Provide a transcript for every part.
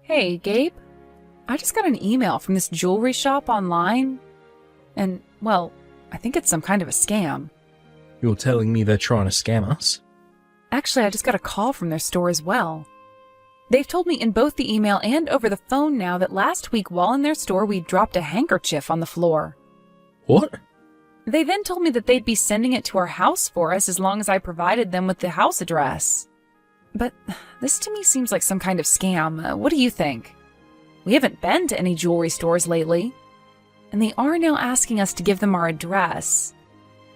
Hey, Gabe. I just got an email from this jewelry shop online, and, well, I think it's some kind of a scam. You're telling me they're trying to scam us? Actually, I just got a call from their store as well. They've told me in both the email and over the phone now that last week while in their store we dropped a handkerchief on the floor. What? They then told me that they'd be sending it to our house for us as long as I provided them with the house address. But this to me seems like some kind of scam. What do you think? We haven't been to any jewelry stores lately, and they are now asking us to give them our address.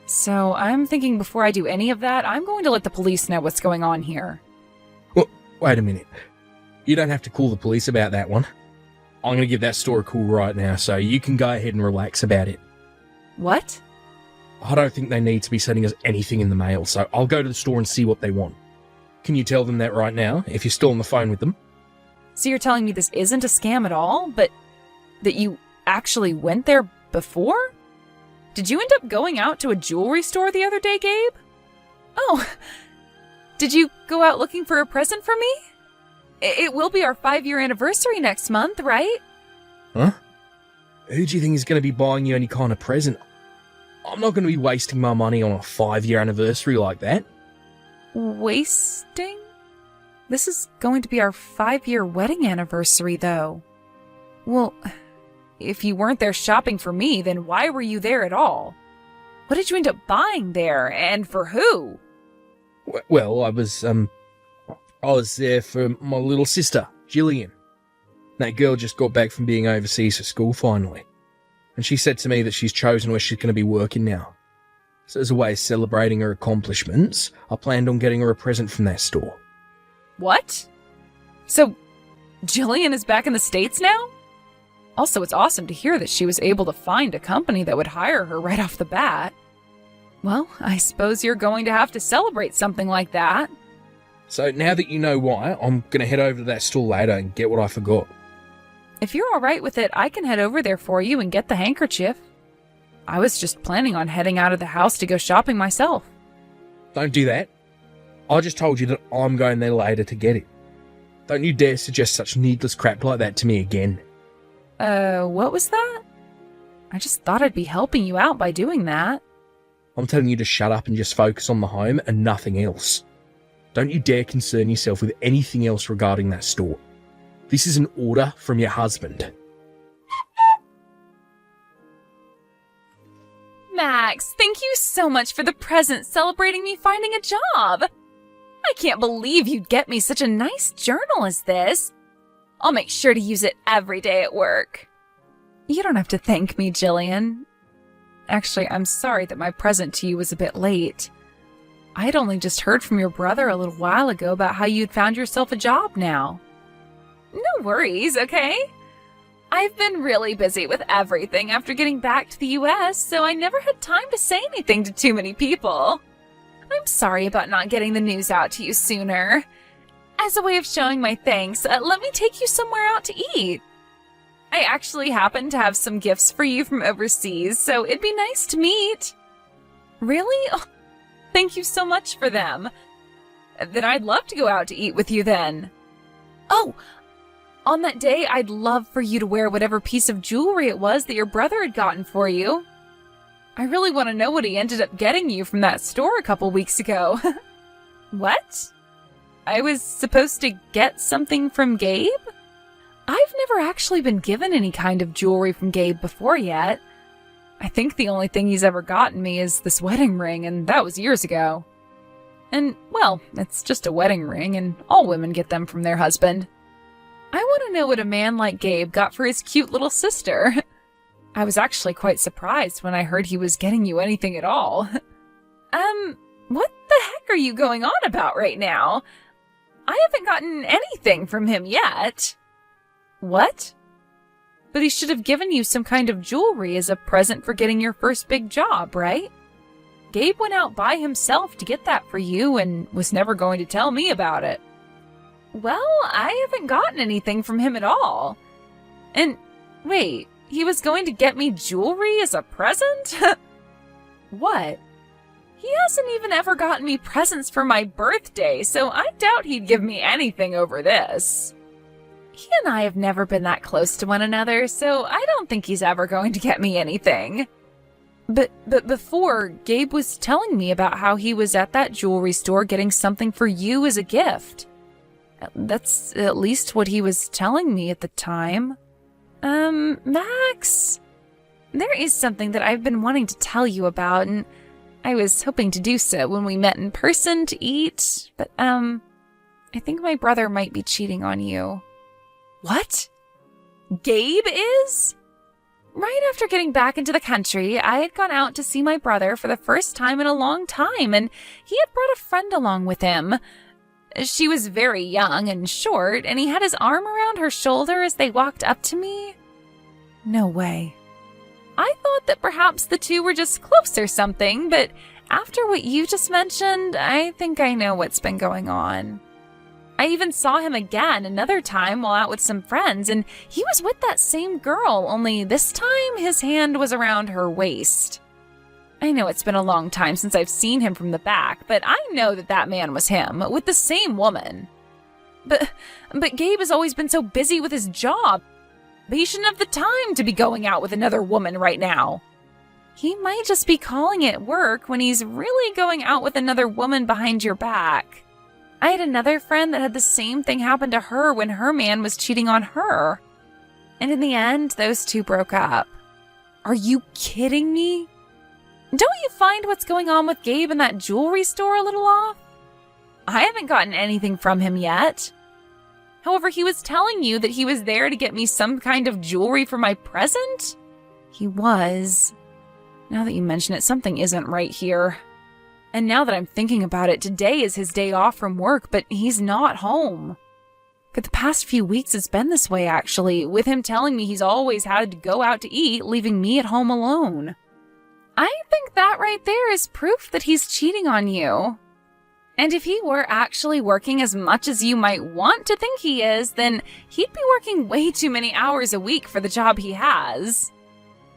So I'm thinking before I do any of that, I'm going to let the police know what's going on here. Well, wait a minute. You don't have to call the police about that one. I'm going to give that store a call right now, so you can go ahead and relax about it. What? I don't think they need to be sending us anything in the mail, so I'll go to the store and see what they want. Can you tell them that right now, if you're still on the phone with them? So you're telling me this isn't a scam at all, but that you actually went there before? Did you end up going out to a jewelry store the other day, Gabe? Oh, did you go out looking for a present for me? It will be our 5-year anniversary next month, right? Huh? Who do you think is going to be buying you any kind of present? I'm not going to be wasting my money on a 5-year anniversary like that. Wasting? This is going to be our 5-year wedding anniversary, though. Well, if you weren't there shopping for me, then why were you there at all? What did you end up buying there, and for who? Well, I was there for my little sister, Gillian. That girl just got back from being overseas for school finally. And she said to me that she's chosen where she's going to be working now. So as a way of celebrating her accomplishments, I planned on getting her a present from that store. What? So, Gillian is back in the States now? Also, it's awesome to hear that she was able to find a company that would hire her right off the bat. Well, I suppose you're going to have to celebrate something like that. So now that you know why, I'm going to head over to that store later and get what I forgot. If you're alright with it, I can head over there for you and get the handkerchief. I was just planning on heading out of the house to go shopping myself. Don't do that. I just told you that I'm going there later to get it. Don't you dare suggest such needless crap like that to me again. What was that? I just thought I'd be helping you out by doing that. I'm telling you to shut up and just focus on the home and nothing else. Don't you dare concern yourself with anything else regarding that store. This is an order from your husband. Max, thank you so much for the present celebrating me finding a job. I can't believe you'd get me such a nice journal as this. I'll make sure to use it every day at work. You don't have to thank me, Jillian. Actually, I'm sorry that my present to you was a bit late. I had only just heard from your brother a little while ago about how you'd found yourself a job now. No worries, okay? I've been really busy with everything after getting back to the US, so I never had time to say anything to too many people. I'm sorry about not getting the news out to you sooner. As a way of showing my thanks, let me take you somewhere out to eat. I actually happen to have some gifts for you from overseas, so it'd be nice to meet. Really? Oh, thank you so much for them. Then I'd love to go out to eat with you then. Oh, on that day, I'd love for you to wear whatever piece of jewelry it was that your brother had gotten for you. I really want to know what he ended up getting you from that store a couple weeks ago. What? I was supposed to get something from Gabe? I've never actually been given any kind of jewelry from Gabe before yet. I think the only thing he's ever gotten me is this wedding ring, and that was years ago. And, well, it's just a wedding ring, and all women get them from their husband. I want to know what a man like Gabe got for his cute little sister. I was actually quite surprised when I heard he was getting you anything at all. What the heck are you going on about right now? I haven't gotten anything from him yet. What? But he should have given you some kind of jewelry as a present for getting your first big job, right? Gabe went out by himself to get that for you and was never going to tell me about it. Well, I haven't gotten anything from him at all. And, wait, he was going to get me jewelry as a present? What? He hasn't even ever gotten me presents for my birthday, so I doubt he'd give me anything over this. He and I have never been that close to one another, so I don't think he's ever going to get me anything. But before, Gabe was telling me about how he was at that jewelry store getting something for you as a gift. That's at least what he was telling me at the time. Max, there is something that I've been wanting to tell you about, and I was hoping to do so when we met in person to eat, but, I think my brother might be cheating on you. What? Gabe is? Right after getting back into the country, I had gone out to see my brother for the first time in a long time, and he had brought a friend along with him. She was very young and short, and he had his arm around her shoulder as they walked up to me. No way. I thought that perhaps the two were just close or something, but after what you just mentioned, I think I know what's been going on. I even saw him again another time while out with some friends, and he was with that same girl, only this time his hand was around her waist. I know it's been a long time since I've seen him from the back, but I know that that man was him, with the same woman. But Gabe has always been so busy with his job. But he shouldn't have the time to be going out with another woman right now. He might just be calling it work when he's really going out with another woman behind your back. I had another friend that had the same thing happen to her when her man was cheating on her. And in the end, those two broke up. Are you kidding me? Don't you find what's going on with Gabe in that jewelry store a little off? I haven't gotten anything from him yet. However, he was telling you that he was there to get me some kind of jewelry for my present? He was. Now that you mention it, something isn't right here. And now that I'm thinking about it, today is his day off from work, but he's not home. For the past few weeks, it's been this way, actually, with him telling me he's always had to go out to eat, leaving me at home alone. I think that right there is proof that he's cheating on you. And if he were actually working as much as you might want to think he is, then he'd be working way too many hours a week for the job he has.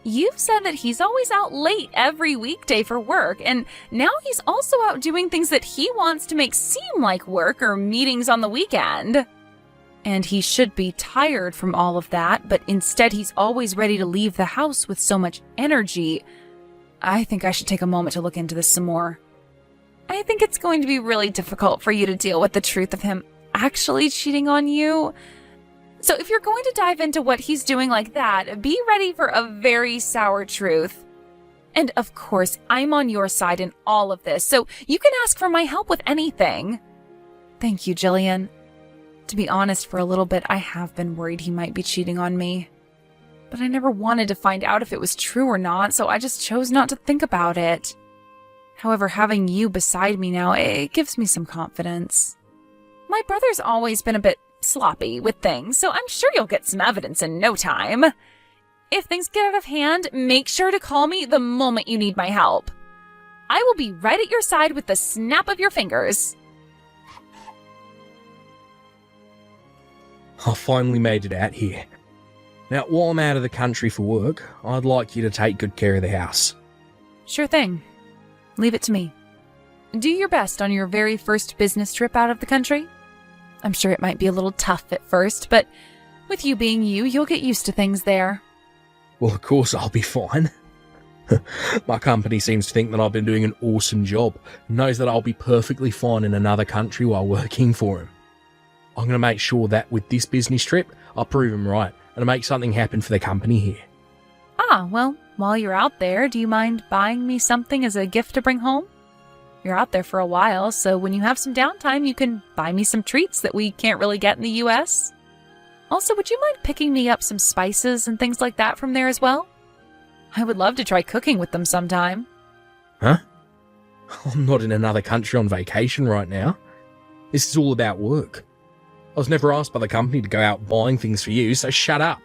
You've said that he's always out late every weekday for work, and now he's also out doing things that he wants to make seem like work or meetings on the weekend. And he should be tired from all of that, but instead he's always ready to leave the house with so much energy. I think I should take a moment to look into this some more. I think it's going to be really difficult for you to deal with the truth of him actually cheating on you. So if you're going to dive into what he's doing like that, be ready for a very sour truth. And of course, I'm on your side in all of this, so you can ask for my help with anything. Thank you, Jillian. To be honest, for a little bit, I have been worried he might be cheating on me. But I never wanted to find out if it was true or not, so I just chose not to think about it. However, having you beside me now, it gives me some confidence. My brother's always been a bit sloppy with things, so I'm sure you'll get some evidence in no time. If things get out of hand, make sure to call me the moment you need my help. I will be right at your side with the snap of your fingers. I finally made it out here. Now, while I'm out of the country for work, I'd like you to take good care of the house. Sure thing. Leave it to me. Do your best on your very first business trip out of the country. I'm sure it might be a little tough at first, but with you being you, you'll get used to things there. Well, of course I'll be fine. My company seems to think that I've been doing an awesome job, and knows that I'll be perfectly fine in another country while working for him. I'm going to make sure that with this business trip, I'll prove him right, and make something happen for the company here. Ah, well, while you're out there, do you mind buying me something as a gift to bring home? You're out there for a while, so when you have some downtime, you can buy me some treats that we can't really get in the US. Also, would you mind picking me up some spices and things like that from there as well? I would love to try cooking with them sometime. Huh? I'm not in another country on vacation right now. This is all about work. I was never asked by the company to go out buying things for you, so shut up.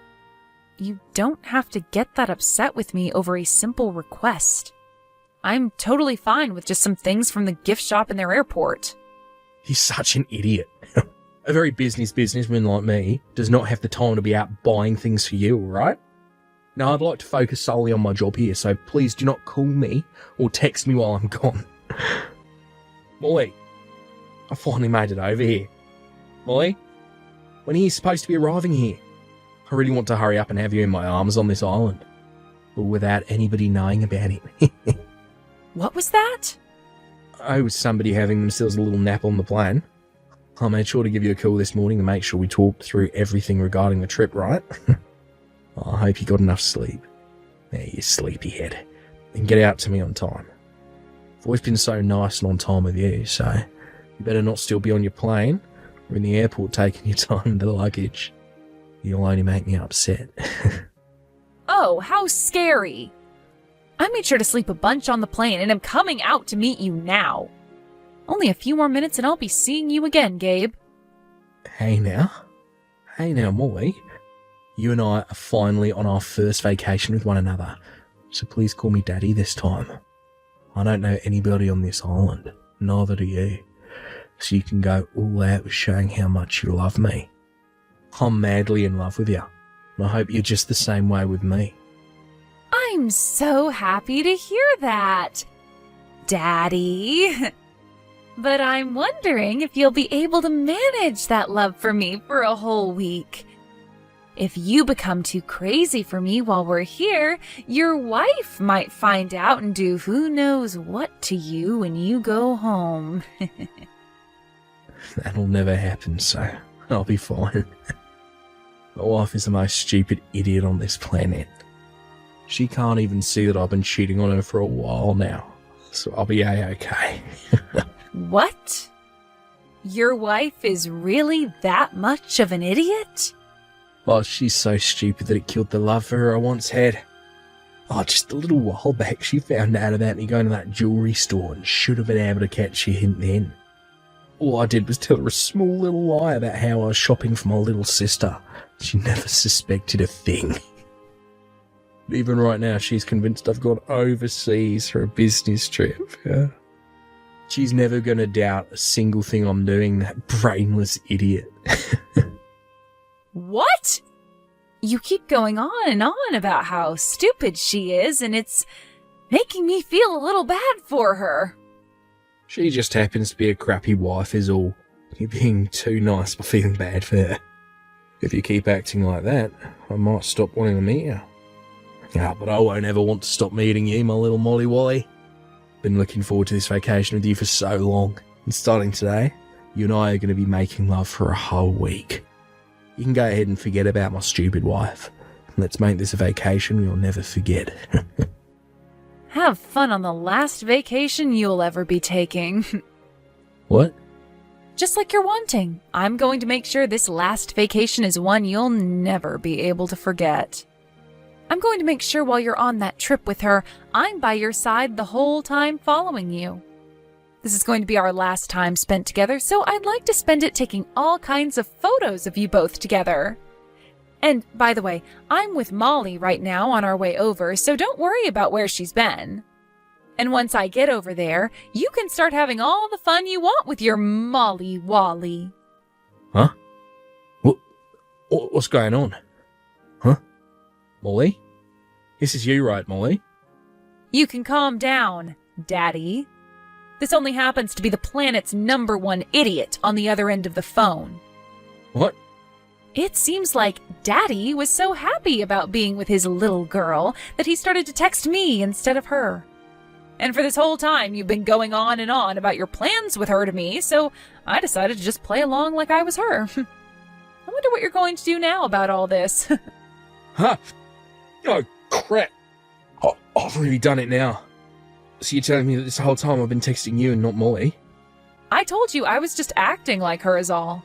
You don't have to get that upset with me over a simple request. I'm totally fine with just some things from the gift shop in their airport. You're such an idiot. A very businessman like me does not have the time to be out buying things for you, alright? Now, I'd like to focus solely on my job here, so please do not call me or text me while I'm gone. Molly, I finally made it over here. Molly? When are you supposed to be arriving here? I really want to hurry up and have you in my arms on this island. But without anybody knowing about it. What was that? I was somebody having themselves a little nap on the plane. I made sure to give you a call this morning to make sure we talked through everything regarding the trip, right? I hope you got enough sleep. There, you sleepyhead. And get out to me on time. I've always been so nice and on time with you, so you better not still be on your plane or in the airport taking your time with the luggage. You'll only make me upset. Oh, how scary. I made sure to sleep a bunch on the plane and am coming out to meet you now. Only a few more minutes and I'll be seeing you again, Gabe. Hey now, Molly. You and I are finally on our first vacation with one another, so please call me Daddy this time. I don't know anybody on this island, neither do you, so you can go all out with showing how much you love me. I'm madly in love with you, and I hope you're just the same way with me. I'm so happy to hear that, Daddy. But I'm wondering if you'll be able to manage that love for me for a whole week. If you become too crazy for me while we're here, your wife might find out and do who knows what to you when you go home. That'll never happen, so I'll be fine. My wife is the most stupid idiot on this planet. She can't even see that I've been cheating on her for a while now, so I'll be A-okay. What? Your wife is really that much of an idiot? Oh, she's so stupid that it killed the love for her I once had. Oh, just a little while back, she found out about me going to that jewellery store and should have been able to catch a hint then. All I did was tell her a small little lie about how I was shopping for my little sister. She never suspected a thing. Even right now, she's convinced I've gone overseas for a business trip. Yeah. She's never going to doubt a single thing I'm doing, that brainless idiot. What? You keep going on and on about how stupid she is, and it's making me feel a little bad for her. She just happens to be a crappy wife is all. You're being too nice by feeling bad for her. If you keep acting like that, I might stop wanting to meet you. Yeah, but I won't ever want to stop meeting you, my little Molly Wally. Been looking forward to this vacation with you for so long, and starting today, you and I are going to be making love for a whole week. You can go ahead and forget about my stupid wife. Let's make this a vacation we'll never forget. Have fun on the last vacation you'll ever be taking. What? Just like you're wanting. I'm going to make sure this last vacation is one you'll never be able to forget. I'm going to make sure while you're on that trip with her, I'm by your side the whole time following you. This is going to be our last time spent together, so I'd like to spend it taking all kinds of photos of you both together. And, by the way, I'm with Molly right now on our way over, so don't worry about where she's been. And once I get over there, you can start having all the fun you want with your Molly Wally. Huh? What's going on? Huh? Molly? This is you, right, Molly? You can calm down, Daddy. This only happens to be the planet's #1 idiot on the other end of the phone. What? It seems like Daddy was so happy about being with his little girl that he started to text me instead of her. And for this whole time, you've been going on and on about your plans with her to me, so I decided to just play along like I was her. I wonder what you're going to do now about all this. Huh? Oh, crap. I've really done it now. So you're telling me that this whole time I've been texting you and not Molly? I told you I was just acting like her is all.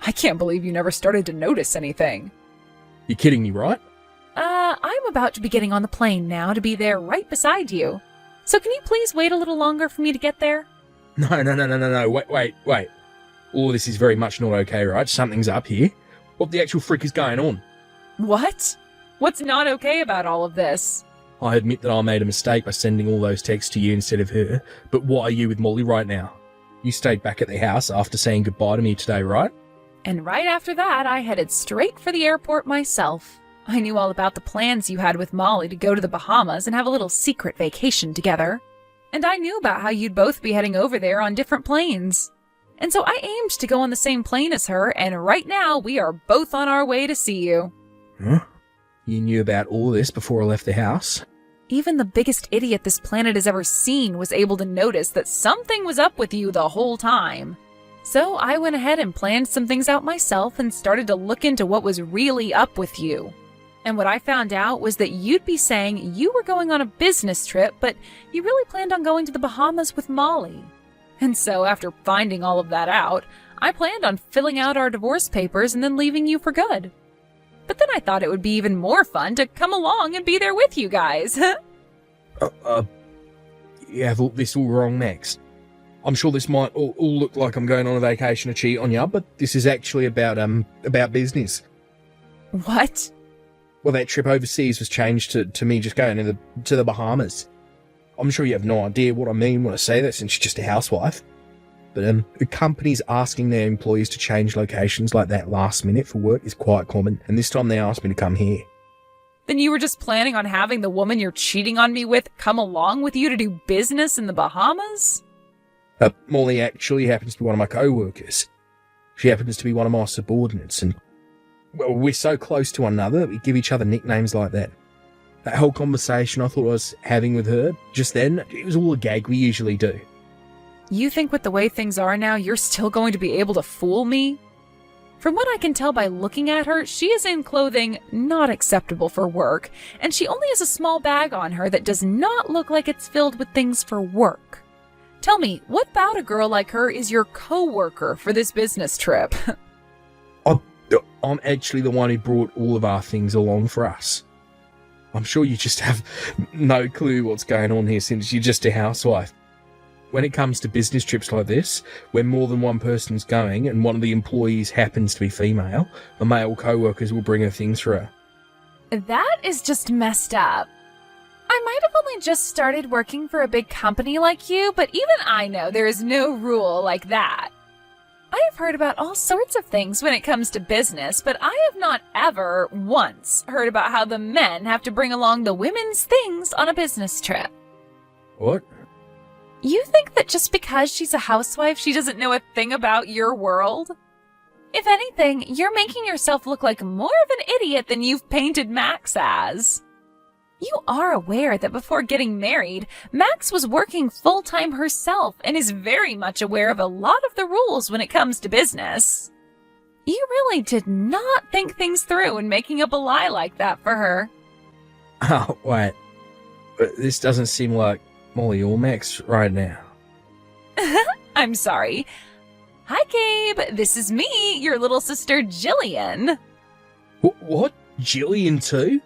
I can't believe you never started to notice anything. You're kidding me, right? I'm about to be getting on the plane now to be there right beside you. So can you please wait a little longer for me to get there? No. Wait. Oh, this is very much not okay, right? Something's up here. What the actual frick is going on? What? What's not okay about all of this? I admit that I made a mistake by sending all those texts to you instead of her, but why are you with Molly right now? You stayed back at the house after saying goodbye to me today, right? And right after that, I headed straight for the airport myself. I knew all about the plans you had with Molly to go to the Bahamas and have a little secret vacation together. And I knew about how you'd both be heading over there on different planes. And so I aimed to go on the same plane as her, and right now we are both on our way to see you. Huh? You knew about all this before I left the house? Even the biggest idiot this planet has ever seen was able to notice that something was up with you the whole time. So I went ahead and planned some things out myself and started to look into what was really up with you. And what I found out was that you'd be saying you were going on a business trip, but you really planned on going to the Bahamas with Molly. And so after finding all of that out, I planned on filling out our divorce papers and then leaving you for good. But then I thought it would be even more fun to come along and be there with you guys. You have this all wrong, Max. I'm sure this might all look like I'm going on a vacation to cheat on you, but this is actually about business. What? Well, that trip overseas was changed to me just going to the Bahamas. I'm sure you have no idea what I mean when I say that, since you're just a housewife. But the companies asking their employees to change locations like that last minute for work is quite common, and this time they asked me to come here. Then you were just planning on having the woman you're cheating on me with come along with you to do business in the Bahamas? Molly actually happens to be one of my co-workers. She happens to be one of my subordinates, and well, we're so close to one another that we give each other nicknames like that. That whole conversation I thought I was having with her just then, it was all a gag we usually do. You think with the way things are now, you're still going to be able to fool me? From what I can tell by looking at her, she is in clothing not acceptable for work, and she only has a small bag on her that does not look like it's filled with things for work. Tell me, what about a girl like her is your co-worker for this business trip? I'm actually the one who brought all of our things along for us. I'm sure you just have no clue what's going on here, since you're just a housewife. When it comes to business trips like this, where more than one person's going and one of the employees happens to be female, the male co-workers will bring her things for her. That is just messed up. I might have only just started working for a big company like you, but even I know there is no rule like that. I have heard about all sorts of things when it comes to business, but I have not ever once heard about how the men have to bring along the women's things on a business trip. What? You think that just because she's a housewife, she doesn't know a thing about your world? If anything, you're making yourself look like more of an idiot than you've painted Max as. You are aware that before getting married, Max was working full-time herself and is very much aware of a lot of the rules when it comes to business. You really did not think things through in making up a lie like that for her. Oh, wait. But this doesn't seem like Molly or Max right now. I'm sorry. Hi, Gabe. This is me, your little sister, Jillian. What? Jillian too?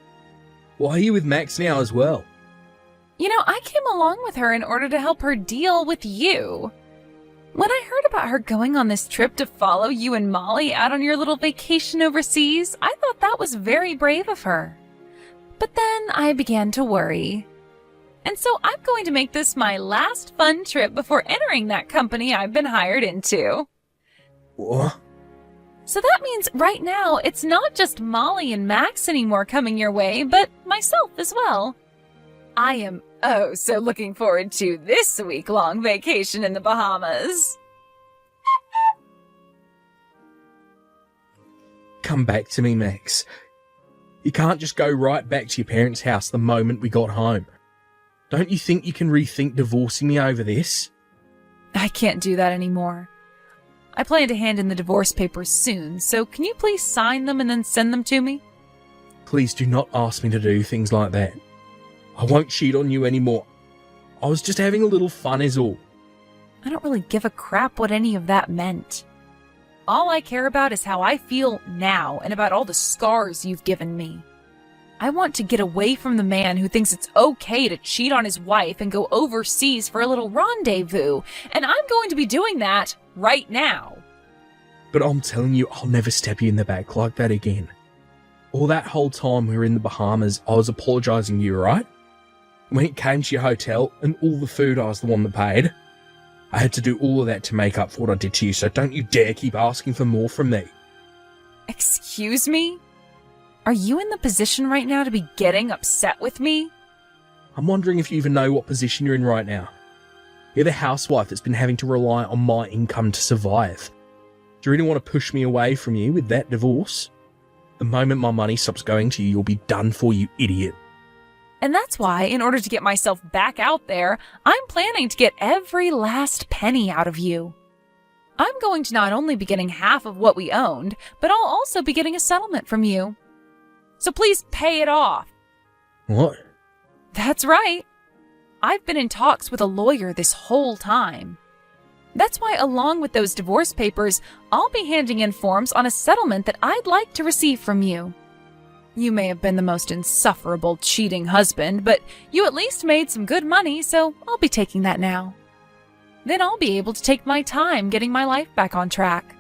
Why are you with Max now as well? You know, I came along with her in order to help her deal with you. When I heard about her going on this trip to follow you and Molly out on your little vacation overseas, I thought that was very brave of her. But then I began to worry. And so I'm going to make this my last fun trip before entering that company I've been hired into. What? So that means right now it's not just Molly and Max anymore coming your way, but myself as well. I am so looking forward to this week-long vacation in the Bahamas. Come back to me, Max. You can't just go right back to your parents' house the moment we got home. Don't you think you can rethink divorcing me over this? I can't do that anymore. I plan to hand in the divorce papers soon, so can you please sign them and then send them to me? Please do not ask me to do things like that. I won't cheat on you anymore. I was just having a little fun is all. I don't really give a crap what any of that meant. All I care about is how I feel now and about all the scars you've given me. I want to get away from the man who thinks it's okay to cheat on his wife and go overseas for a little rendezvous, and I'm going to be doing that right now. But I'm telling you, I'll never stab you in the back like that again. All that whole time we were in the Bahamas, I was apologising to you, right? When it came to your hotel and all the food, I was the one that paid. I had to do all of that to make up for what I did to you, so don't you dare keep asking for more from me. Excuse me? Are you in the position right now to be getting upset with me? I'm wondering if you even know what position you're in right now. You're the housewife that's been having to rely on my income to survive. Do you really want to push me away from you with that divorce? The moment my money stops going to you, you'll be done for, you idiot. And that's why, in order to get myself back out there, I'm planning to get every last penny out of you. I'm going to not only be getting half of what we owned, but I'll also be getting a settlement from you. So please pay it off. What? That's right. I've been in talks with a lawyer this whole time. That's why, along with those divorce papers, I'll be handing in forms on a settlement that I'd like to receive from you. You may have been the most insufferable, cheating husband, but you at least made some good money, so I'll be taking that now. Then I'll be able to take my time getting my life back on track.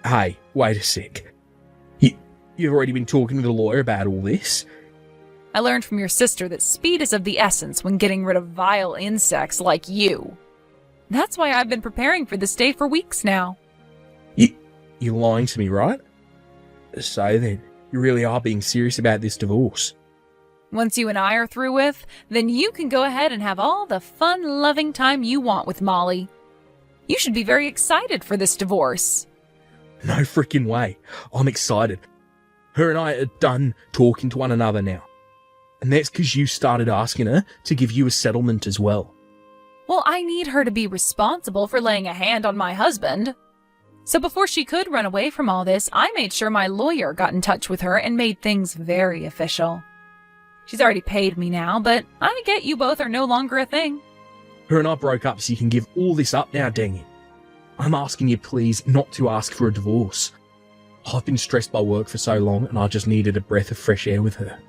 Hey, wait a sec. You've already been talking to the lawyer about all this? I learned from your sister that speed is of the essence when getting rid of vile insects like you. That's why I've been preparing for this day for weeks now. You're lying to me, right? So then, you really are being serious about this divorce. Once you and I are through with, then you can go ahead and have all the fun, loving time you want with Molly. You should be very excited for this divorce. No freaking way. I'm excited. Her and I are done talking to one another now. And that's because you started asking her to give you a settlement as well. Well, I need her to be responsible for laying a hand on my husband. So before she could run away from all this, I made sure my lawyer got in touch with her and made things very official. She's already paid me now, but I get you both are no longer a thing. Her and I broke up so you can give all this up now, dang it. I'm asking you please not to ask for a divorce. I've been stressed by work for so long and I just needed a breath of fresh air with her.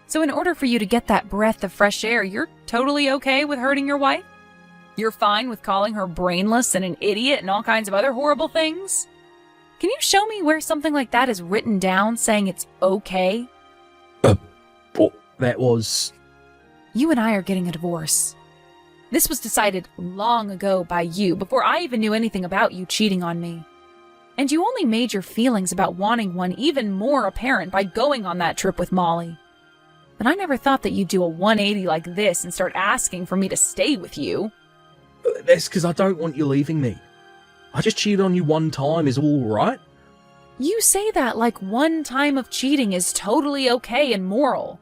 So in order for you to get that breath of fresh air, you're totally okay with hurting your wife? You're fine with calling her brainless and an idiot and all kinds of other horrible things? Can you show me where something like that is written down saying it's okay? Well, that was... You and I are getting a divorce. This was decided long ago by you, before I even knew anything about you cheating on me. And you only made your feelings about wanting one even more apparent by going on that trip with Molly. But I never thought that you'd do a 180 like this and start asking for me to stay with you. That's because I don't want you leaving me. I just cheated on you one time is all right. You say that like one time of cheating is totally okay and moral.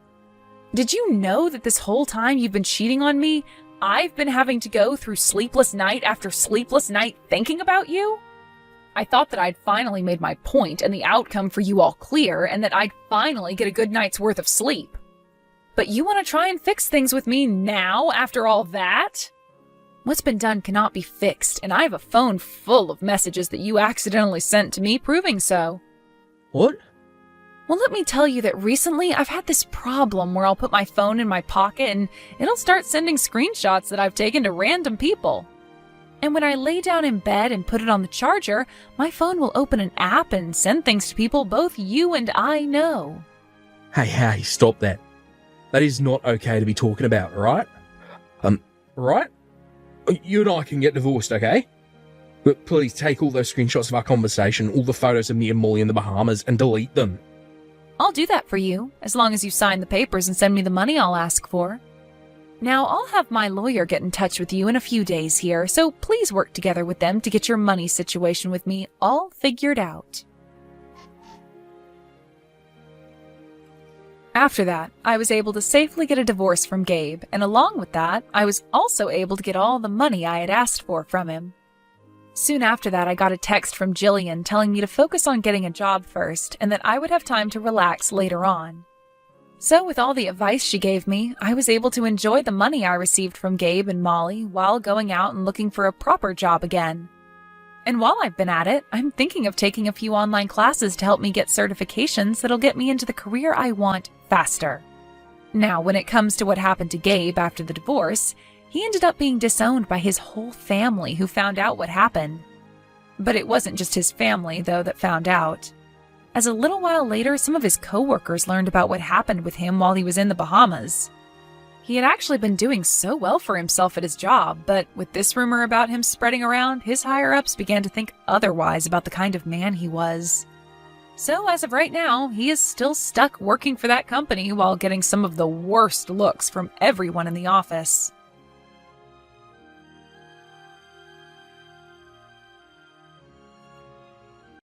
Did you know that this whole time you've been cheating on me, I've been having to go through sleepless night after sleepless night thinking about you? I thought that I'd finally made my point and the outcome for you all clear, and that I'd finally get a good night's worth of sleep. But you want to try and fix things with me now after all that? What's been done cannot be fixed, and I have a phone full of messages that you accidentally sent to me proving so. What? Well, let me tell you that recently I've had this problem where I'll put my phone in my pocket and it'll start sending screenshots that I've taken to random people. And when I lay down in bed and put it on the charger, my phone will open an app and send things to people both you and I know. Hey, stop that. That is not okay to be talking about, right? Right? You and I can get divorced, okay? But please take all those screenshots of our conversation, all the photos of me and Molly in the Bahamas, and delete them. I'll do that for you, as long as you sign the papers and send me the money I'll ask for. Now, I'll have my lawyer get in touch with you in a few days here, so please work together with them to get your money situation with me all figured out. After that, I was able to safely get a divorce from Gabe, and along with that, I was also able to get all the money I had asked for from him. Soon after that, I got a text from Jillian telling me to focus on getting a job first, and that I would have time to relax later on. So with all the advice she gave me, I was able to enjoy the money I received from Gabe and Molly while going out and looking for a proper job again. And while I've been at it, I'm thinking of taking a few online classes to help me get certifications that'll get me into the career I want faster. Now, when it comes to what happened to Gabe after the divorce, he ended up being disowned by his whole family who found out what happened. But it wasn't just his family, though, that found out. As a little while later, some of his coworkers learned about what happened with him while he was in the Bahamas. He had actually been doing so well for himself at his job, but with this rumor about him spreading around, his higher-ups began to think otherwise about the kind of man he was. So as of right now, he is still stuck working for that company while getting some of the worst looks from everyone in the office.